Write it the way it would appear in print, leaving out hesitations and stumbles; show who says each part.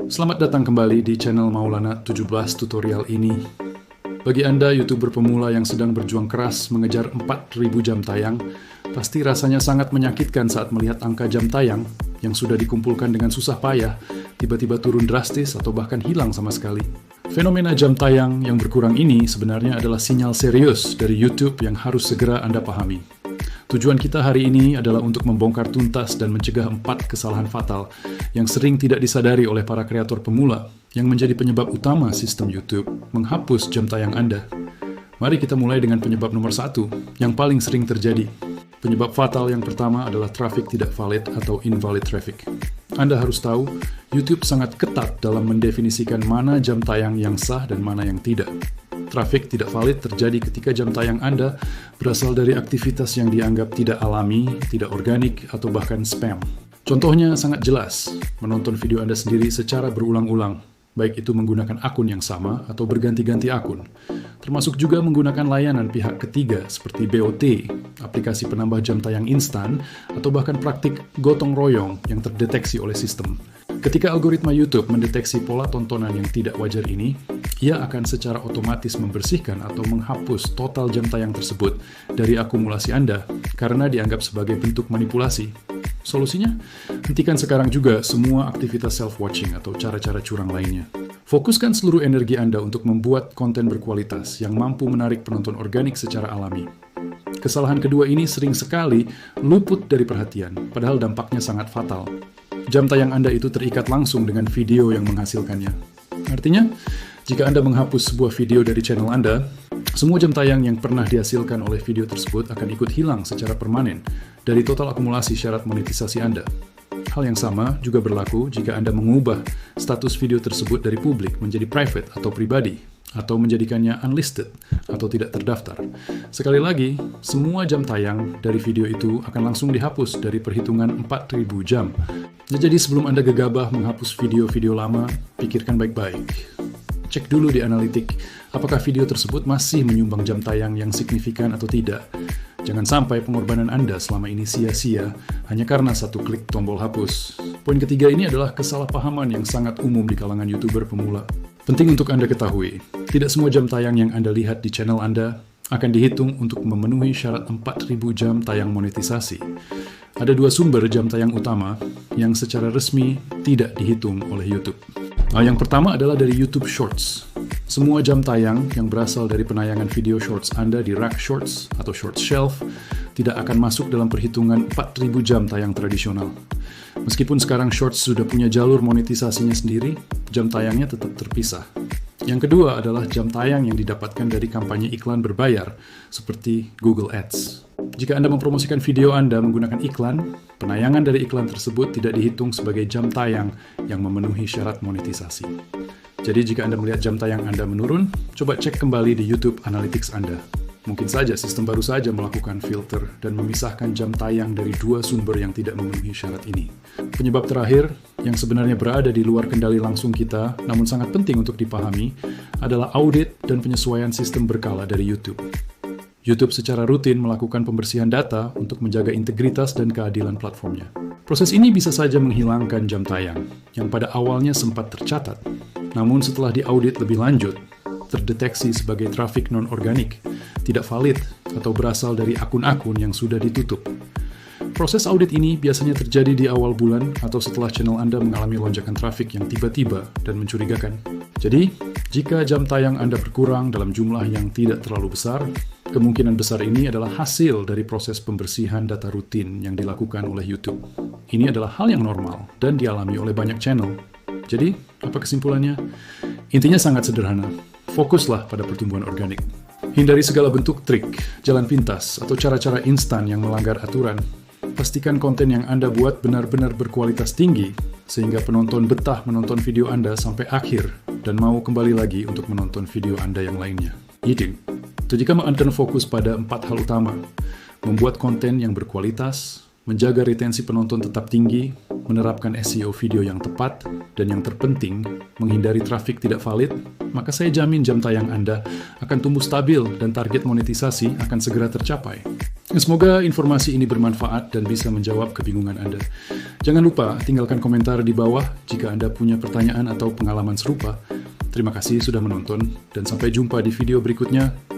Speaker 1: Selamat datang kembali di channel Maulana 17 tutorial ini. Bagi Anda YouTuber pemula yang sedang berjuang keras mengejar 4.000 jam tayang, pasti rasanya sangat menyakitkan saat melihat angka jam tayang yang sudah dikumpulkan dengan susah payah, tiba-tiba turun drastis atau bahkan hilang sama sekali. Fenomena jam tayang yang berkurang ini sebenarnya adalah sinyal serius dari YouTube yang harus segera Anda pahami. Tujuan kita hari ini adalah untuk membongkar tuntas dan mencegah 4 kesalahan fatal yang sering tidak disadari oleh para kreator pemula yang menjadi penyebab utama sistem YouTube menghapus jam tayang Anda. Mari kita mulai dengan penyebab nomor 1 yang paling sering terjadi. Penyebab fatal yang pertama adalah traffic tidak valid atau invalid traffic. Anda harus tahu, YouTube sangat ketat dalam mendefinisikan mana jam tayang yang sah dan mana yang tidak. Traffic tidak valid terjadi ketika jam tayang Anda berasal dari aktivitas yang dianggap tidak alami, tidak organik, atau bahkan spam. Contohnya sangat jelas, menonton video Anda sendiri secara berulang-ulang, baik itu menggunakan akun yang sama atau berganti-ganti akun. Termasuk juga menggunakan layanan pihak ketiga seperti BOT, aplikasi penambah jam tayang instan, atau bahkan praktik gotong royong yang terdeteksi oleh sistem. Ketika algoritma YouTube mendeteksi pola tontonan yang tidak wajar ini, ia akan secara otomatis membersihkan atau menghapus total jam tayang tersebut dari akumulasi Anda karena dianggap sebagai bentuk manipulasi. Solusinya, hentikan sekarang juga semua aktivitas self-watching atau cara-cara curang lainnya. Fokuskan seluruh energi Anda untuk membuat konten berkualitas yang mampu menarik penonton organik secara alami. Kesalahan kedua ini sering sekali luput dari perhatian, padahal dampaknya sangat fatal. Jam tayang Anda itu terikat langsung dengan video yang menghasilkannya. Artinya, jika Anda menghapus sebuah video dari channel Anda, semua jam tayang yang pernah dihasilkan oleh video tersebut akan ikut hilang secara permanen dari total akumulasi syarat monetisasi Anda. Hal yang sama juga berlaku jika Anda mengubah status video tersebut dari publik menjadi private atau pribadi, atau menjadikannya unlisted atau tidak terdaftar. Sekali lagi, semua jam tayang dari video itu akan langsung dihapus dari perhitungan 4.000 jam. Jadi sebelum Anda gegabah menghapus video-video lama, pikirkan baik-baik. Cek dulu di analitik, apakah video tersebut masih menyumbang jam tayang yang signifikan atau tidak. Jangan sampai pengorbanan Anda selama ini sia-sia hanya karena satu klik tombol hapus. Poin ketiga ini adalah kesalahpahaman yang sangat umum di kalangan YouTuber pemula. Penting untuk Anda ketahui, tidak semua jam tayang yang Anda lihat di channel Anda akan dihitung untuk memenuhi syarat 4.000 jam tayang monetisasi. Ada 2 sumber jam tayang utama yang secara resmi tidak dihitung oleh YouTube. Yang pertama adalah dari YouTube Shorts. Semua jam tayang yang berasal dari penayangan video shorts Anda di Rack Shorts atau Shorts Shelf tidak akan masuk dalam perhitungan 4.000 jam tayang tradisional. Meskipun sekarang Shorts sudah punya jalur monetisasinya sendiri, jam tayangnya tetap terpisah. Yang kedua adalah jam tayang yang didapatkan dari kampanye iklan berbayar, seperti Google Ads. Jika Anda mempromosikan video Anda menggunakan iklan, penayangan dari iklan tersebut tidak dihitung sebagai jam tayang yang memenuhi syarat monetisasi. Jadi jika Anda melihat jam tayang Anda menurun, coba cek kembali di YouTube Analytics Anda. Mungkin saja sistem baru saja melakukan filter dan memisahkan jam tayang dari 2 sumber yang tidak memenuhi syarat ini. Penyebab terakhir, yang sebenarnya berada di luar kendali langsung kita, namun sangat penting untuk dipahami, adalah audit dan penyesuaian sistem berkala dari YouTube. YouTube secara rutin melakukan pembersihan data untuk menjaga integritas dan keadilan platformnya. Proses ini bisa saja menghilangkan jam tayang, yang pada awalnya sempat tercatat, namun setelah diaudit lebih lanjut, terdeteksi sebagai traffic non-organik, tidak valid, atau berasal dari akun-akun yang sudah ditutup. Proses audit ini biasanya terjadi di awal bulan atau setelah channel Anda mengalami lonjakan traffic yang tiba-tiba dan mencurigakan. Jadi, jika jam tayang Anda berkurang dalam jumlah yang tidak terlalu besar, kemungkinan besar ini adalah hasil dari proses pembersihan data rutin yang dilakukan oleh YouTube. Ini adalah hal yang normal dan dialami oleh banyak channel. Jadi, apa kesimpulannya? Intinya sangat sederhana. Fokuslah pada pertumbuhan organik. Hindari segala bentuk trik, jalan pintas, atau cara-cara instan yang melanggar aturan. Pastikan konten yang Anda buat benar-benar berkualitas tinggi, sehingga penonton betah menonton video Anda sampai akhir dan mau kembali lagi untuk menonton video Anda yang lainnya. Itu jika Anda fokus pada 4 hal utama, membuat konten yang berkualitas, menjaga retensi penonton tetap tinggi, menerapkan SEO video yang tepat, dan yang terpenting, menghindari traffic tidak valid, maka saya jamin jam tayang Anda akan tumbuh stabil dan target monetisasi akan segera tercapai. Semoga informasi ini bermanfaat dan bisa menjawab kebingungan Anda. Jangan lupa tinggalkan komentar di bawah jika Anda punya pertanyaan atau pengalaman serupa. Terima kasih sudah menonton, dan sampai jumpa di video berikutnya.